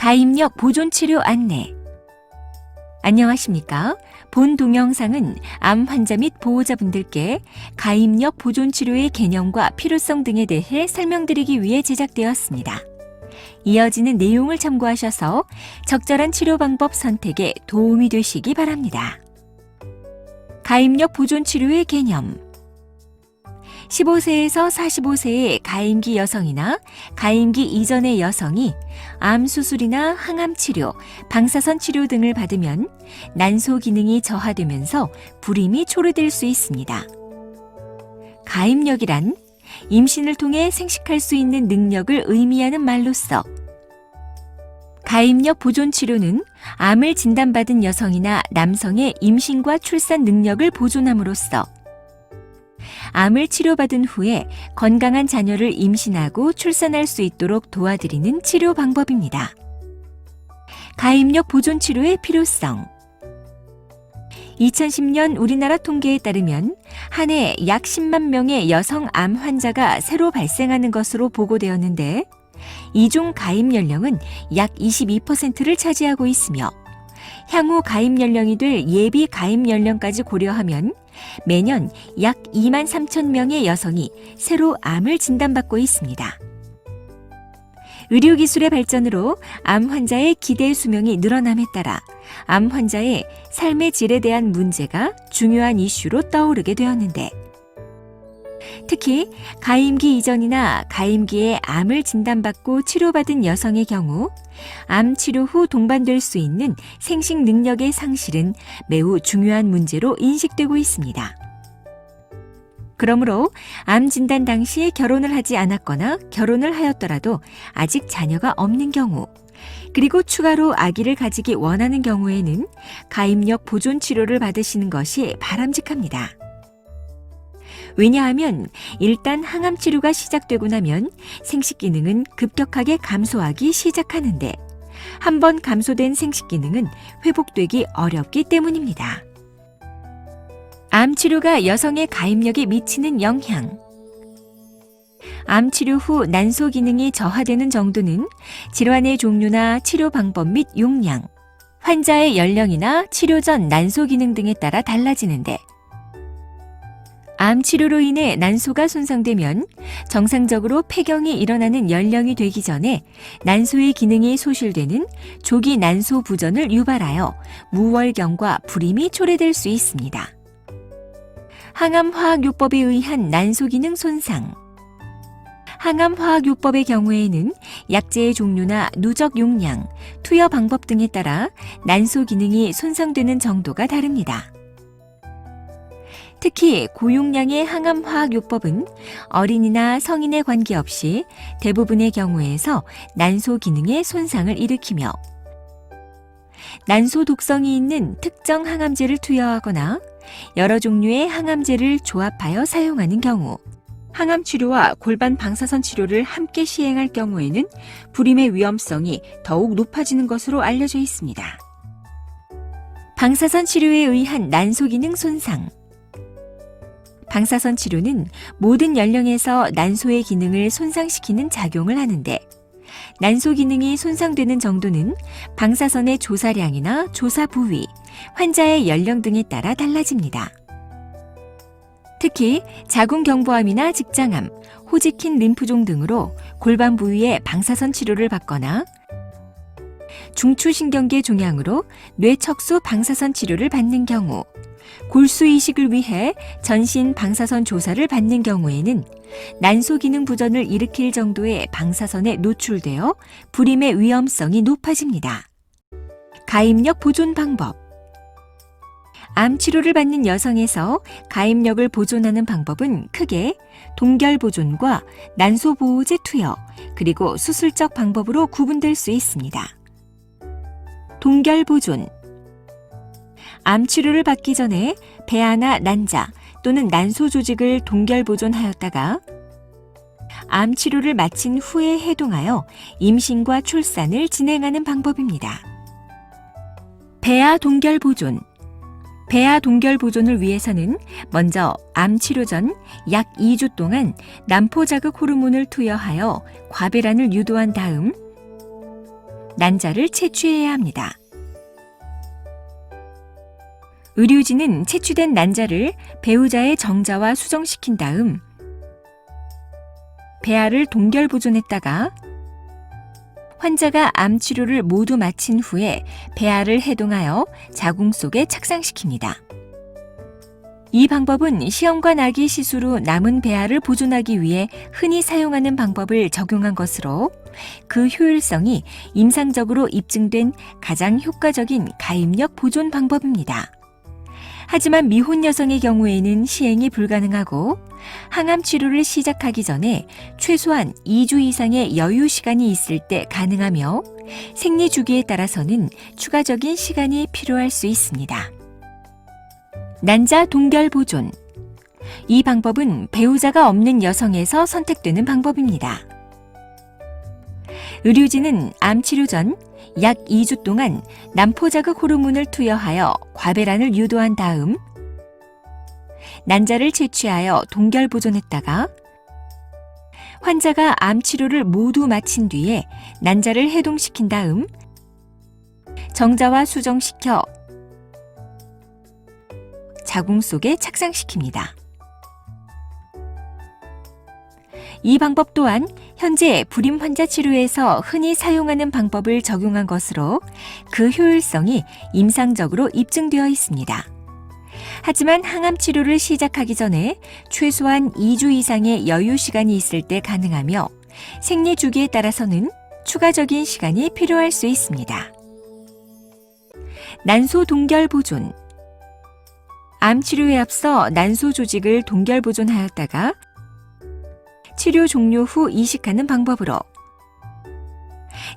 가입력 보존치료 안내. 안녕하십니까? 본 동영상은 암 환자 및 보호자분들께 가입력 보존치료의 개념과 필요성 등에 대해 설명드리기 위해 제작되었습니다. 이어지는 내용을 참고하셔서 적절한 치료 방법 선택에 도움이 되시기 바랍니다. 가입력 보존치료의 개념. 15세에서 45세의 가임기 여성이나 가임기 이전의 여성이 암 수술이나 항암 치료, 방사선 치료 등을 받으면 난소 기능이 저하되면서 불임이 초래될 수 있습니다. 가임력이란 임신을 통해 생식할 수 있는 능력을 의미하는 말로써 가입력 보존 치료는 암을 진단받은 여성이나 남성의 임신과 출산 능력을 보존함으로써 암을 치료받은 후에 건강한 자녀를 임신하고 출산할 수 있도록 도와드리는 치료 방법입니다. 가입력 보존 치료의 필요성. 2010년 우리나라 통계에 따르면 한 해 약 10만 명의 여성 암 환자가 새로 발생하는 것으로 보고되었는데 이 중 가입 연령은 약 22%를 차지하고 있으며 향후 가입 연령이 될 예비 가입 연령까지 고려하면 매년 약 2만 3천 명의 여성이 새로 암을 진단받고 있습니다. 의료기술의 발전으로 암 환자의 기대 수명이 늘어남에 따라 암 환자의 삶의 질에 대한 문제가 중요한 이슈로 떠오르게 되었는데 특히 가임기 이전이나 가임기에 암을 진단받고 치료받은 여성의 경우 암 치료 후 동반될 수 있는 생식 능력의 상실은 매우 중요한 문제로 인식되고 있습니다. 그러므로 암 진단 당시에 결혼을 하지 않았거나 결혼을 하였더라도 아직 자녀가 없는 경우, 그리고 추가로 아기를 가지기 원하는 경우에는 가입력 보존 치료를 받으시는 것이 바람직합니다. 왜냐하면 일단 항암 치료가 시작되고 나면 생식 기능은 급격하게 감소하기 시작하는데 한번 감소된 생식 기능은 회복되기 어렵기 때문입니다. 암 치료가 여성의 가입력에 미치는 영향. 암 치료 후 난소 기능이 저하되는 정도는 질환의 종류나 치료 방법 및 용량, 환자의 연령이나 치료 전 난소 기능 등에 따라 달라지는데 암 치료로 인해 난소가 손상되면 정상적으로 폐경이 일어나는 연령이 되기 전에 난소의 기능이 소실되는 조기 난소 부전을 유발하여 무월경과 불임이 초래될 수 있습니다. 항암화학요법에 의한 난소 기능 손상. 항암화학요법의 경우에는 약제의 종류나 누적 용량, 투여 방법 등에 따라 난소 기능이 손상되는 정도가 다릅니다. 특히 고용량의 항암화학요법은 어린이나 성인에 관계없이 대부분의 경우에서 난소 기능에 손상을 일으키며 난소 독성이 있는 특정 항암제를 투여하거나 여러 종류의 항암제를 조합하여 사용하는 경우, 항암 치료와 골반 방사선 치료를 함께 시행할 경우에는 불임의 위험성이 더욱 높아지는 것으로 알려져 있습니다. 방사선 치료에 의한 난소 기능 손상. 방사선 치료는 모든 연령에서 난소의 기능을 손상시키는 작용을 하는데 난소 기능이 손상되는 정도는 방사선의 조사량이나 조사 부위, 환자의 연령 등에 따라 달라집니다. 특히 자궁경부암이나 직장암, 호지킨 림프종 등으로 골반 부위에 방사선 치료를 받거나 중추신경계 종양으로 뇌척수 방사선 치료를 받는 경우, 골수 이식을 위해 전신 방사선 조사를 받는 경우에는 난소 기능 부전을 일으킬 정도의 방사선에 노출되어 불임의 위험성이 높아집니다. 가입력 보존 방법. 암 치료를 받는 여성에서 가입력을 보존하는 방법은 크게 동결 보존과 난소 보호제 투여, 그리고 수술적 방법으로 구분될 수 있습니다. 동결 보존. 암 치료를 받기 전에 배아나 난자 또는 난소 조직을 동결 보존하였다가 암 치료를 마친 후에 해동하여 임신과 출산을 진행하는 방법입니다. 배아 동결 보존. 배아 동결 보존을 위해서는 먼저 암 치료 전 약 2주 동안 난포 자극 호르몬을 투여하여 과배란을 유도한 다음 난자를 채취해야 합니다. 의료진은 채취된 난자를 배우자의 정자와 수정시킨 다음 배아를 동결 보존했다가 환자가 암 치료를 모두 마친 후에 배아를 해동하여 자궁 속에 착상시킵니다. 이 방법은 시험관 아기 시술 후 남은 배아를 보존하기 위해 흔히 사용하는 방법을 적용한 것으로 그 효율성이 임상적으로 입증된 가장 효과적인 가입력 보존 방법입니다. 하지만 미혼 여성의 경우에는 시행이 불가능하고 항암 치료를 시작하기 전에 최소한 2주 이상의 여유 시간이 있을 때 가능하며 생리 주기에 따라서는 추가적인 시간이 필요할 수 있습니다. 난자 동결 보존. 이 방법은 배우자가 없는 여성에서 선택되는 방법입니다. 의료진은 암 치료 전 약 2주 동안 난포자극 호르몬을 투여하여 과배란을 유도한 다음 난자를 채취하여 동결 보존했다가 환자가 암 치료를 모두 마친 뒤에 난자를 해동시킨 다음 정자와 수정시켜 자궁 속에 착상시킵니다. 이 방법 또한 현재 불임 환자 치료에서 흔히 사용하는 방법을 적용한 것으로 그 효율성이 임상적으로 입증되어 있습니다. 하지만 항암 치료를 시작하기 전에 최소한 2주 이상의 여유 시간이 있을 때 가능하며 생리 주기에 따라서는 추가적인 시간이 필요할 수 있습니다. 난소 동결 보존. 암 치료에 앞서 난소 조직을 동결 보존하였다가 치료 종료 후 이식하는 방법으로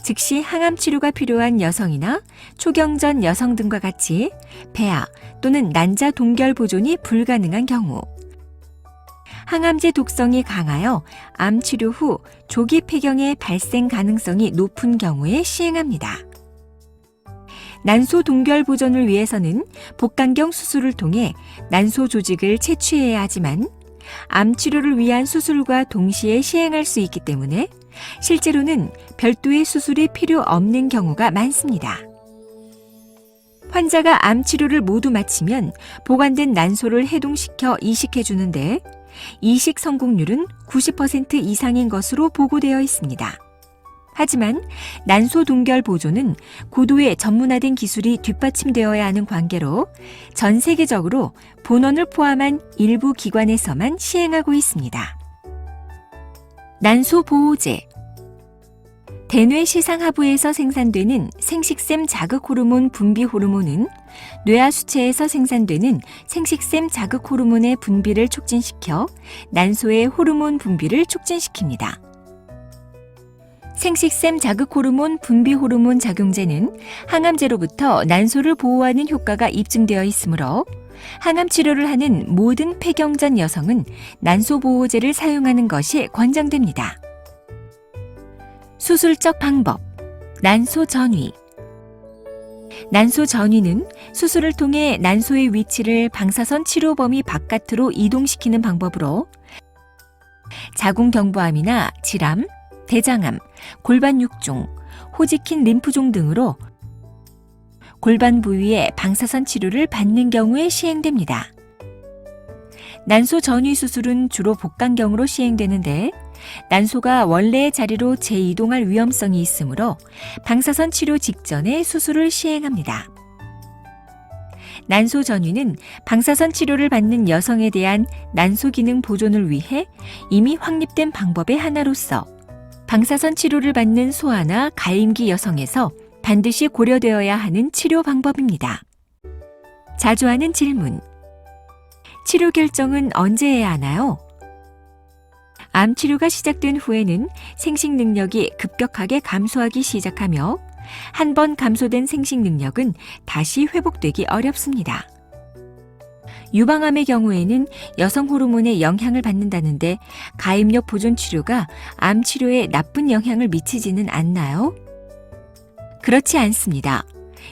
즉시 항암 치료가 필요한 여성이나 초경전 여성 등과 같이 배아 또는 난자 동결 보존이 불가능한 경우, 항암제 독성이 강하여 암 치료 후 조기 폐경의 발생 가능성이 높은 경우에 시행합니다. 난소 동결 보존을 위해서는 복강경 수술을 통해 난소 조직을 채취해야 하지만 암 치료를 위한 수술과 동시에 시행할 수 있기 때문에 실제로는 별도의 수술이 필요 없는 경우가 많습니다. 환자가 암 치료를 모두 마치면 보관된 난소를 해동시켜 이식해 주는데 이식 성공률은 90% 이상인 것으로 보고되어 있습니다. 하지만 난소 동결 보존은 고도의 전문화된 기술이 뒷받침되어야 하는 관계로 전 세계적으로 본원을 포함한 일부 기관에서만 시행하고 있습니다. 난소 보호제. 대뇌 시상하부에서 생산되는 생식샘 자극 호르몬 분비 호르몬은 뇌하 수체에서 생산되는 생식샘 자극 호르몬의 분비를 촉진시켜 난소의 호르몬 분비를 촉진시킵니다. 생식샘 자극 호르몬 분비 호르몬 작용제는 항암제로부터 난소를 보호하는 효과가 입증되어 있으므로 항암 치료를 하는 모든 폐경전 여성은 난소 보호제를 사용하는 것이 권장됩니다. 수술적 방법, 난소 전위. 난소 전위는 수술을 통해 난소의 위치를 방사선 치료 범위 바깥으로 이동시키는 방법으로 자궁경부암이나 질암, 대장암, 골반육종, 호지킨 림프종 등으로 골반 부위에 방사선 치료를 받는 경우에 시행됩니다. 난소 전위 수술은 주로 복강경으로 시행되는데 난소가 원래의 자리로 재이동할 위험성이 있으므로 방사선 치료 직전에 수술을 시행합니다. 난소 전위는 방사선 치료를 받는 여성에 대한 난소 기능 보존을 위해 이미 확립된 방법의 하나로서 방사선 치료를 받는 소아나 가임기 여성에서 반드시 고려되어야 하는 치료 방법입니다. 자주 하는 질문. 치료 결정은 언제 해야 하나요? 암 치료가 시작된 후에는 생식 능력이 급격하게 감소하기 시작하며 한 번 감소된 생식 능력은 다시 회복되기 어렵습니다. 유방암의 경우에는 여성 호르몬의 영향을 받는다는데 가입력 보존 치료가 암 치료에 나쁜 영향을 미치지는 않나요? 그렇지 않습니다.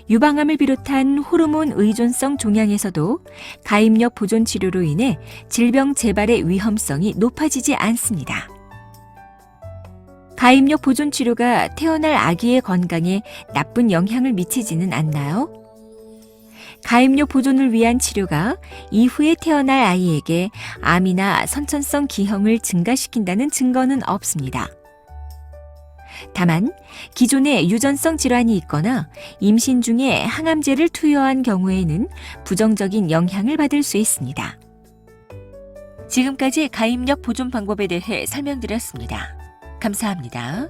유방암을 비롯한 호르몬 의존성 종양에서도 가입력 보존 치료로 인해 질병 재발의 위험성이 높아지지 않습니다. 가임력 보존 치료가 태어날 아기의 건강에 나쁜 영향을 미치지는 않나요? 가임력 보존을 위한 치료가 이후에 태어날 아이에게 암이나 선천성 기형을 증가시킨다는 증거는 없습니다. 다만 기존에 유전성 질환이 있거나 임신 중에 항암제를 투여한 경우에는 부정적인 영향을 받을 수 있습니다. 지금까지 가임력 보존 방법에 대해 설명드렸습니다. 감사합니다.